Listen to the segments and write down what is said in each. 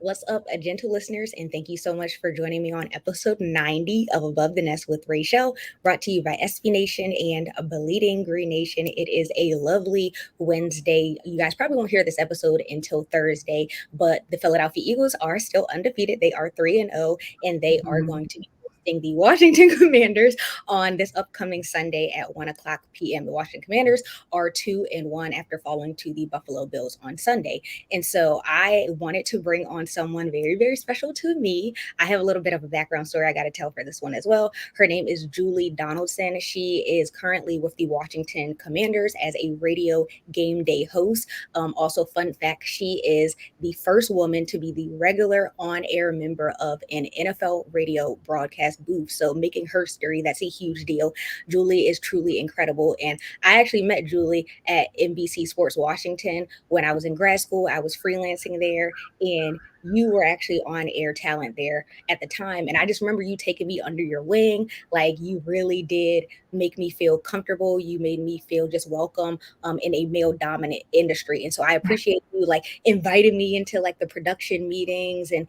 What's up, gentle listeners, and thank you so much for joining me on episode 90 of Above the Nest with Raichele, brought to you by SB Nation and Bleeding Green Nation. It is a lovely Wednesday. You guys probably won't hear this episode until Thursday, but the Philadelphia Eagles are still undefeated. They are 3-0, and they are Mhm. going to be hosting the Washington Commanders on this upcoming Sunday at 1 o'clock p.m. The Washington Commanders are 2-1 after falling to the Buffalo Bills on Sunday. And so I wanted to bring on someone very, very special to me. I have a little bit of a background story I got to tell for this one as well. Her name is Julie Donaldson. She is currently with the Washington Commanders as a radio game day host. Also, fun fact, she is the first woman to be the regular on air member of an NFL radio broadcast booth. So, making her history, that's a huge deal. Julie is truly incredible. And I actually met Julie at NBC Sports Washington when I was in grad school. I was freelancing there, and you were actually on air talent there at the time. And I just remember you taking me under your wing. Like, you really did make me feel comfortable. You made me feel just welcome in a male dominant industry. And so I appreciate you like inviting me into like the production meetings and,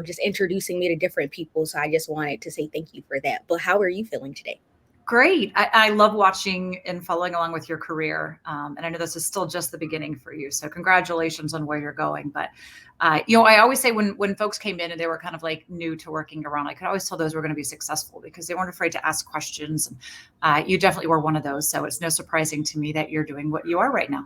just introducing me to different people. So I just wanted to say thank you for that. But how are you feeling today? Great. I love watching and following along with your career. And I know this is still just the beginning for you. So congratulations on where you're going. But, I always say when folks came in and they were kind of like new to working around, I could always tell those were going to be successful because they weren't afraid to ask questions. And you definitely were one of those. So it's no surprising to me that you're doing what you are right now.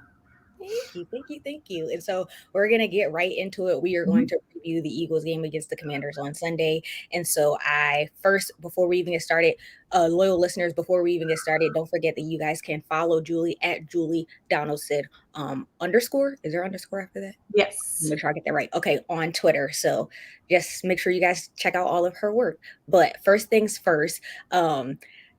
Thank you, thank you, thank you. And so we're gonna get right into it. We are going Mhm. to review the Eagles game against the Commanders on Sunday. And so I first, before we even get started, loyal listeners, before we even get started, don't forget that you guys can follow Julie at Julie Donaldson underscore. Is there underscore after that? Yes. Make sure I get that right. Okay, on Twitter. So just make sure you guys check out all of her work. But first things first,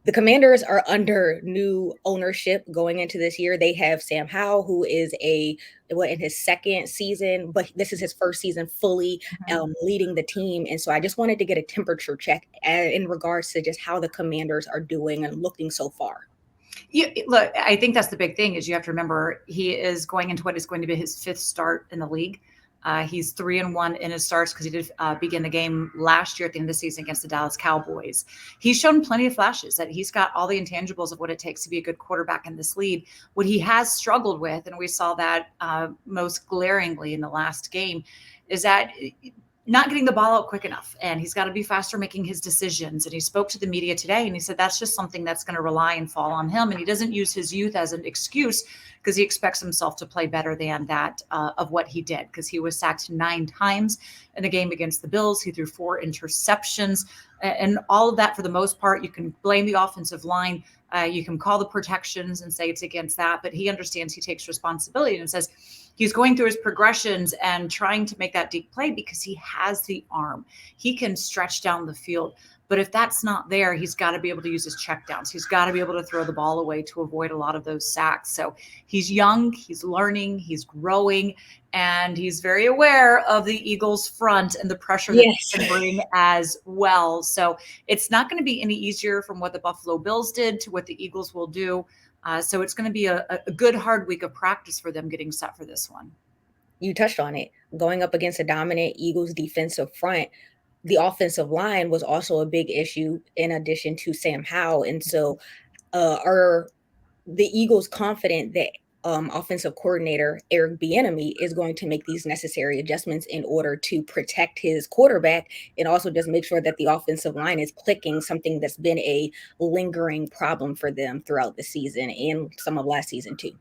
the Commanders are under new ownership going into this year. They have Sam Howell, who is in his second season, but this is his first season fully Mhm. leading the team. And so I just wanted to get a temperature check in regards to just how the Commanders are doing and looking so far. Look, I think that's the big thing is you have to remember he is going into what is going to be his fifth start in the league. He's 3-1 in his starts because he did begin the game last year at the end of the season against the Dallas Cowboys. He's shown plenty of flashes that he's got all the intangibles of what it takes to be a good quarterback in this league. What he has struggled with, and we saw that most glaringly in the last game, is that not getting the ball out quick enough. And he's got to be faster making his decisions. And he spoke to the media today and he said that's just something that's going to rely and fall on him. And he doesn't use his youth as an excuse because he expects himself to play better than that of what he did because he was sacked 9 times in the game against the Bills. He threw 4 interceptions and all of that for the most part. You can blame the offensive line. You can call the protections and say it's against that, but he understands he takes responsibility and says he's going through his progressions and trying to make that deep play because he has the arm. He can stretch down the field. But if that's not there, he's got to be able to use his checkdowns. He's got to be able to throw the ball away to avoid a lot of those sacks. So he's young, he's learning, he's growing, and he's very aware of the Eagles' front and the pressure that Yes. they can bring as well. So it's not going to be any easier from what the Buffalo Bills did to what the Eagles will do. So it's going to be a good, hard week of practice for them getting set for this one. You touched on it. Going up against a dominant Eagles defensive front, the offensive line was also a big issue in addition to Sam Howell. And so are the Eagles confident that offensive coordinator Eric Bieniemy is going to make these necessary adjustments in order to protect his quarterback and also just make sure that the offensive line is clicking, something that's been a lingering problem for them throughout the season and some of last season too?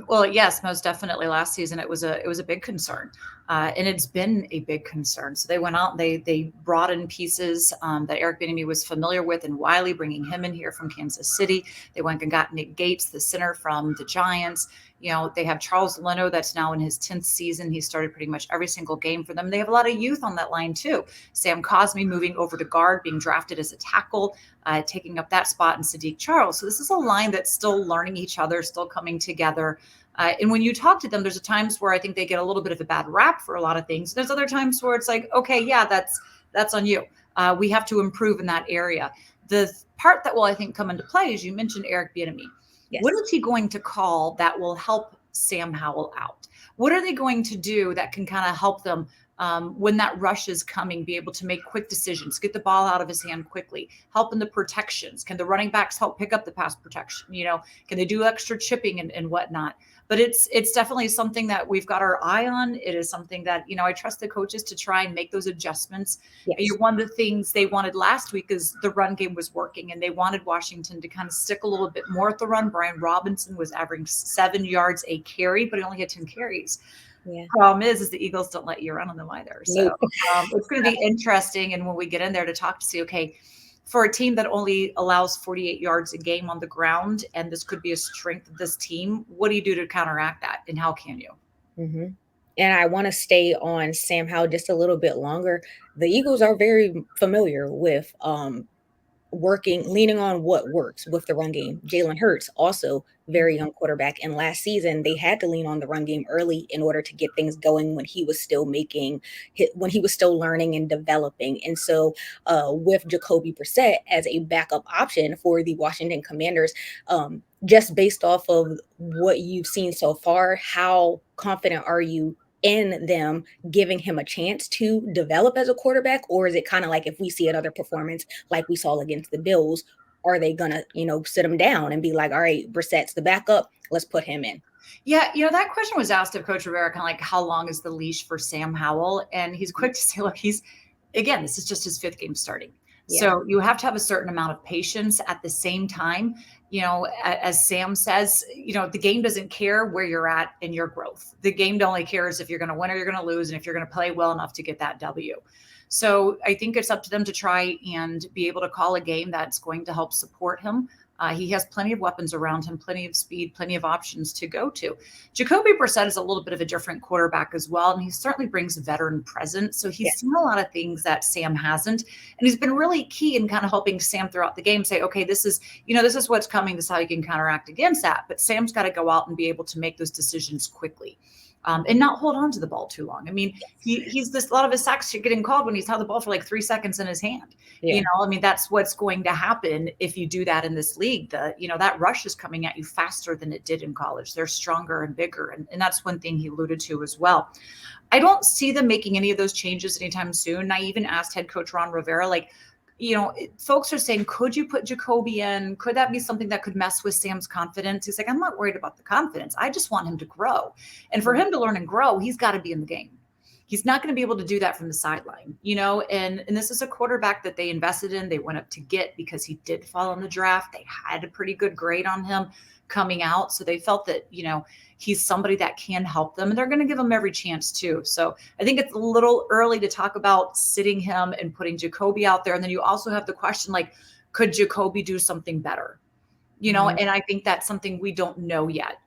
Well, yes, most definitely. Last season, it was a big concern, and it's been a big concern. So they went out, they brought in pieces that Eric Bieniemy was familiar with, and Wiley bringing him in here from Kansas City. They went and got Nick Gates, the center from the Giants. They have Charles Leno that's now in his 10th season. He started pretty much every single game for them. They have a lot of youth on that line too. Sam Cosmi moving over to guard, being drafted as a tackle, taking up that spot in Sadiq Charles. So this is a line that's still learning each other, still coming together. And when you talk to them, there's times where I think they get a little bit of a bad rap for a lot of things. There's other times where it's like, okay, yeah, that's on you. We have to improve in that area. The part that will, I think, come into play is you mentioned Eric Bieniemy. Yes. What is he going to call that will help Sam Howell out? What are they going to do that can kind of help them when that rush is coming, be able to make quick decisions, get the ball out of his hand quickly, help in the protections. Can the running backs help pick up the pass protection? Can they do extra chipping and whatnot? But it's definitely something that we've got our eye on. It is something that, I trust the coaches to try and make those adjustments. Yes. One of the things they wanted last week is the run game was working, and they wanted Washington to kind of stick a little bit more at the run. Brian Robinson was averaging 7 yards a carry, but he only had 10 carries. Yeah. Problem is the Eagles don't let you run on them either. So Nope. it's going to be interesting. And when we get in there to talk to see, okay, for a team that only allows 48 yards a game on the ground, and this could be a strength of this team, what do you do to counteract that? And how can you? Mm-hmm. And I want to stay on Sam Howell just a little bit longer. The Eagles are very familiar with leaning on what works with the run game. Jalen Hurts, also very young quarterback. And last season, they had to lean on the run game early in order to get things going when he was still when he was still learning and developing. And so, with Jacoby Brissett as a backup option for the Washington Commanders, just based off of what you've seen so far, how confident are you in them giving him a chance to develop as a quarterback? Or is it kind of like if we see another performance like we saw against the Bills, are they gonna, sit him down and be like, all right, Brissett's the backup, let's put him in? Yeah, that question was asked of Coach Rivera, kind of like, how long is the leash for Sam Howell? And he's quick to say, look, again, this is just his 5th game starting. Yeah. So you have to have a certain amount of patience. At the same time, as Sam says, the game doesn't care where you're at in your growth. The game only cares if you're going to win or you're going to lose, and if you're going to play well enough to get that W. So I think it's up to them to try and be able to call a game that's going to help support him. He has plenty of weapons around him, plenty of speed, plenty of options to go to. Jacoby Brissett is a little bit of a different quarterback as well, and he certainly brings a veteran presence. So he's seen a lot of things that Sam hasn't, and he's been really key in kind of helping Sam throughout the game say, okay, this is what's coming. This is how you can counteract against that. But Sam's got to go out and be able to make those decisions quickly. And not hold on to the ball too long. I mean, he's a lot of his sacks are getting called when he's held the ball for like 3 seconds in his hand. Yeah. That's what's going to happen if you do that in this league. That rush is coming at you faster than it did in college. They're stronger and bigger. And that's one thing he alluded to as well. I don't see them making any of those changes anytime soon. I even asked head coach Ron Rivera, folks are saying, could you put Jacoby in? Could that be something that could mess with Sam's confidence? He's like, I'm not worried about the confidence. I just want him to grow. And for him to learn and grow, he's got to be in the game. He's not going to be able to do that from the sideline, and this is a quarterback that they invested in. They went up to get because he did fall in the draft. They had a pretty good grade on him coming out. So they felt that, he's somebody that can help them, and they're going to give him every chance too. So I think it's a little early to talk about sitting him and putting Jacoby out there. And then you also have the question, like, could Jacoby do something better? And I think that's something we don't know yet.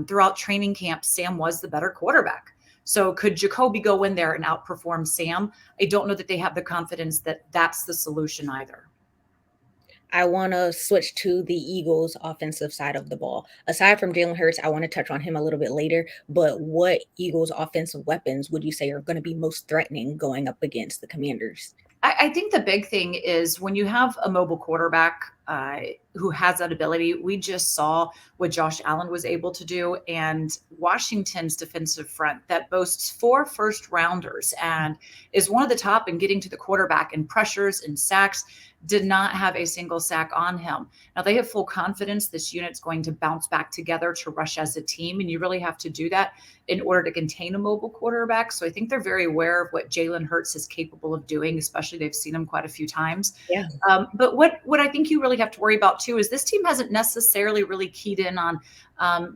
Throughout training camp, Sam was the better quarterback. So could Jacoby go in there and outperform Sam? I don't know that they have the confidence that that's the solution either. I want to switch to the Eagles' offensive side of the ball. Aside from Jalen Hurts, I want to touch on him a little bit later. But what Eagles' offensive weapons would you say are going to be most threatening going up against the Commanders? I think the big thing is when you have a mobile quarterback who has that ability. We just saw what Josh Allen was able to do, and Washington's defensive front that boasts 4 first-rounders and is one of the top in getting to the quarterback in pressures and sacks, did not have a single sack on him. Now, they have full confidence this unit's going to bounce back together to rush as a team, and you really have to do that in order to contain a mobile quarterback. So I think they're very aware of what Jalen Hurts is capable of doing, especially they've seen him quite a few times. Yeah. But what I think you really have to worry about too is this team hasn't necessarily really keyed in on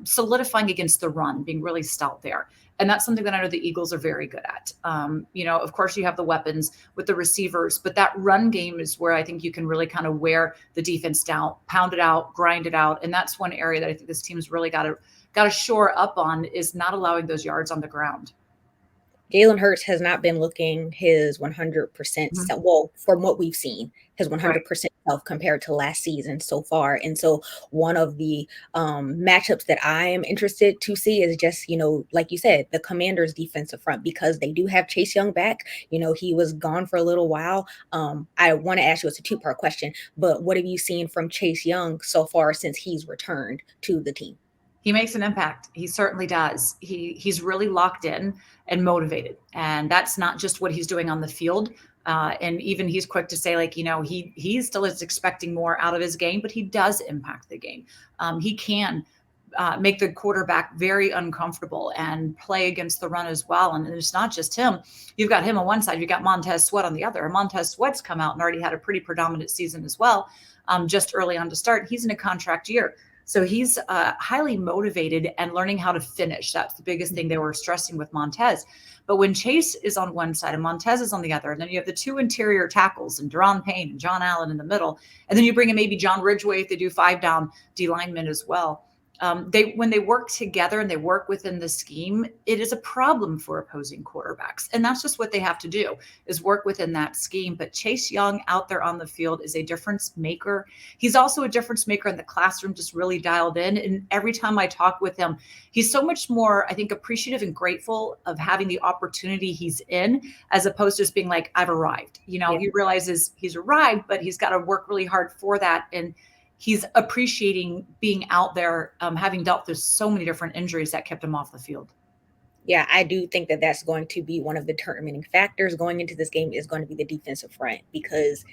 solidifying against the run, being really stout there. And that's something that I know the Eagles are very good at. Of course, you have the weapons with the receivers, but that run game is where I think you can really kind of wear the defense down, pound it out, grind it out. And that's one area that I think this team's really got to shore up on, is not allowing those yards on the ground. Jalen Hurts has not been looking his 100% self. Well, from what we've seen, his 100% self compared to last season so far. And so one of the matchups that I am interested to see is just, like you said, the Commanders' defensive front, because they do have Chase Young back. He was gone for a little while. I want to ask you, it's a 2-part question, but what have you seen from Chase Young so far since he's returned to the team? He makes an impact. He certainly does. He's really locked in and motivated, and that's not just what he's doing on the field. And even he's quick to say, like, he still is expecting more out of his game, but he does impact the game. He can make the quarterback very uncomfortable and play against the run as well. And it's not just him. You've got him on one side, you've got Montez Sweat on the other. And Montez Sweat's come out and already had a pretty predominant season as well, just early on to start. He's in a contract year. So he's highly motivated and learning how to finish. That's the biggest thing they were stressing with Montez. But when Chase is on one side and Montez is on the other, and then you have the two interior tackles and Deron Payne and John Allen in the middle, and then you bring in maybe John Ridgway if they do 5 down D linemen as well. When they work together and they work within the scheme, it is a problem for opposing quarterbacks. And that's just what they have to do, is work within that scheme. But Chase Young out there on the field is a difference maker. He's also a difference maker in the classroom, just really dialed in. And every time I talk with him, he's so much more, I think, appreciative and grateful of having the opportunity he's in, as opposed to just being like, I've arrived. He realizes he's arrived, but he's got to work really hard for that. And he's appreciating being out there, having dealt with so many different injuries that kept him off the field. Yeah, I do think that that's going to be one of the determining factors going into this game, is going to be the defensive front, because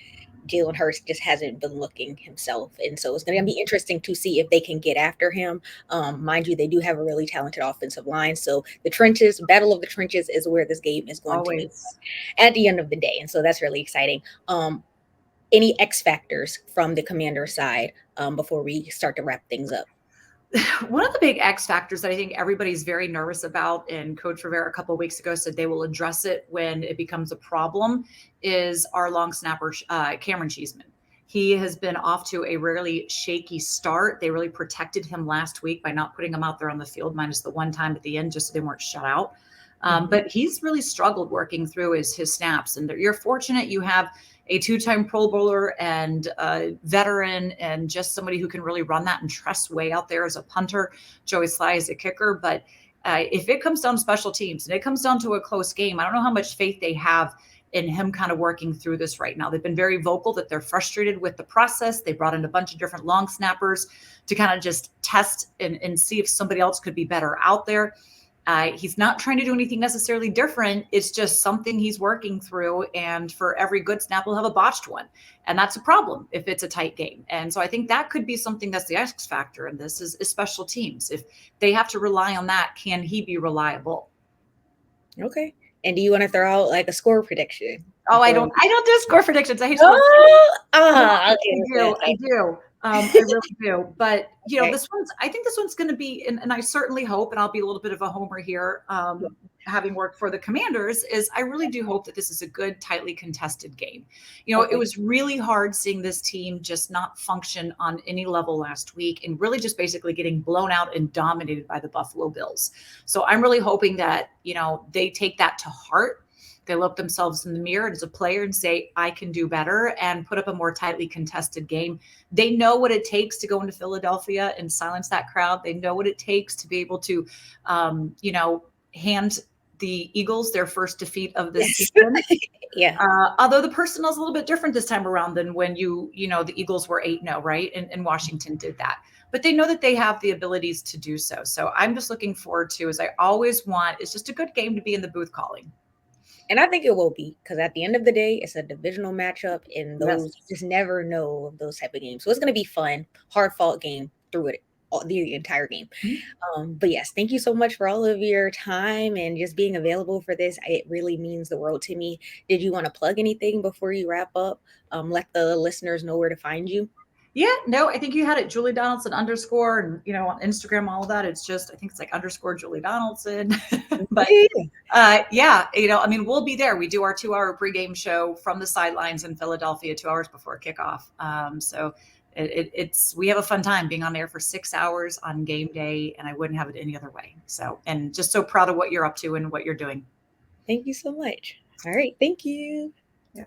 Jalen Hurts just hasn't been looking himself. And so it's going to be interesting to see if they can get after him. Mind you, they do have a really talented offensive line. So the trenches, battle of the trenches, is where this game is going to be at the end of the day. And so that's really exciting. Any X factors from the Commander side before we start to wrap things up? One of the big X factors that I think everybody's very nervous about, and Coach Rivera a couple of weeks ago said they will address it when it becomes a problem, is our long snapper, Cameron Cheeseman. He has been off to a really shaky start. They really protected him last week by not putting him out there on the field, minus the one time at the end, just so they weren't shut out. But he's really struggled working through his snaps. And you're fortunate you have a 2-time Pro Bowler and a veteran and just somebody who can really run that, and Tress Way out there as a punter. Joey Sly is a kicker. But if it comes down to special teams and it comes down to a close game, I don't know how much faith they have in him kind of working through this right now. They've been very vocal that they're frustrated with the process. They brought in a bunch of different long snappers to kind of just test and see if somebody else could be better out there. He's not trying to do anything necessarily different. It's just something he's working through. And for every good snap, we'll have a botched one. And that's a problem if it's a tight game. And so I think that could be something that's the X factor in this is special teams. If they have to rely on that, can he be reliable? Okay. And do you want to throw out like a score prediction? Oh, I don't do score predictions. I hate I do. I really do. But I think this one's going to be, and I certainly hope, and I'll be a little bit of a homer here, having worked for the Commanders, is I really do hope that this is a good, tightly contested game. It was really hard seeing this team just not function on any level last week, and really just basically getting blown out and dominated by the Buffalo Bills. So I'm really hoping that, they take that to heart. They look themselves in the mirror as a player and say, I can do better, and put up a more tightly contested game. They know what it takes to go into Philadelphia and silence that crowd. They know what it takes to be able to, hand the Eagles their first defeat of this season. Yeah. Although the personnel is a little bit different this time around than when the Eagles were 8-0, right? And Washington did that. But they know that they have the abilities to do so. So I'm just looking forward to, as I always want, it's just a good game to be in the booth calling. And I think it will be, because at the end of the day, it's a divisional matchup, and those you just never know of those type of games. So it's going to be fun, hard-fought game through it, the entire game. But yes, thank you so much for all of your time and just being available for this. It really means the world to me. Did you want to plug anything before you wrap up? Let the listeners know where to find you. Yeah, no, I think you had it, Julie Donaldson _ and on Instagram, all of that. It's just, I think it's like _ Julie Donaldson. But we'll be there. We do our 2-hour pregame show from the sidelines in Philadelphia 2 hours before kickoff. So we have a fun time being on there for 6 hours on game day, and I wouldn't have it any other way. So, and just so proud of what you're up to and what you're doing. Thank you so much. All right. Thank you. Yeah.